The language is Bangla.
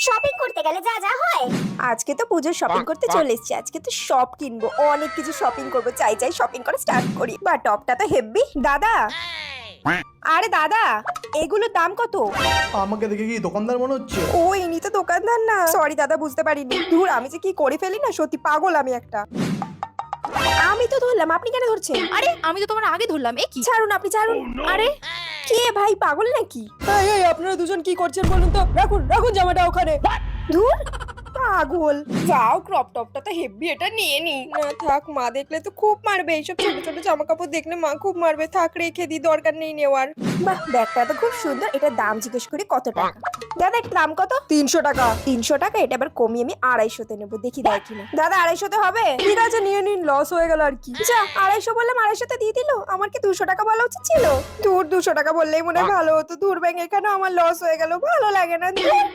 শপিং করতে গেলে যা যা হয়। আজকে তো পুজোর শপিং করতে চলে এসেছি। আজকে তো সব কিনবো, অনেক কিছু শপিং করবো। চাই চাই শপিং করে স্টার্ট করি। বা টপটা তো হেভি। দাদা, আরে দাদা, এগুলোর দাম কত? আমাকে দেখে কি দোকানদার মনে হচ্ছে? ও ইনি তো দোকানদার না। সরি দাদা, বুঝতে পারিনি। ধুর, আমি যে কি করে ফেলি না, সত্যি পাগল আমি একটা। আমি তো ধরলাম, আপনি কেন ধরছেন? আরে আমি তো তোমার আগে ধরলাম, এ কি? ছাড়ুন, আপনি ছাড়ুন। আরে কে ভাই, পাগল নাকি? এই আপনারা দুজন কি করছেন বলুন তো? রাখুন রাখুন জামাটা ওখানে। ধুর, পাগল। যাও, ক্রপ টপটা তো হেভি, এটা নিয়ে নি। না থাক, মা দেখলে তো খুব মারবে। এইসব ছোট ছোট জামা কাপড় দেখলে মা খুব মারবে। থাক, রেখে দি, দরকার নেই নেওয়ার। বাহ, ব্যাগটা তো খুব সুন্দর। এটার দাম জিজ্ঞেস করি কত টাকা। দাদা, এটার দাম কত? 300 টাকা। 300 টাকা? এটা আবার কমিয়ে আমি 250-তে নেবো, দেখি দেয় কিনা। দাদা, 250-তে হবে? ঠিক আছে, নিয়ে নিন, লস হয়ে গেল আর কি। যা, 250 বললাম, 250-তে দিয়ে দিল। আমার কি 200 টাকা বলা উচিত ছিল? দূর, 200 টাকা বললেই মনে হয় ভালো হতো। দূর ব্যাং, এখানে আমার লস হয়ে গেল, ভালো লাগে না। ধুর।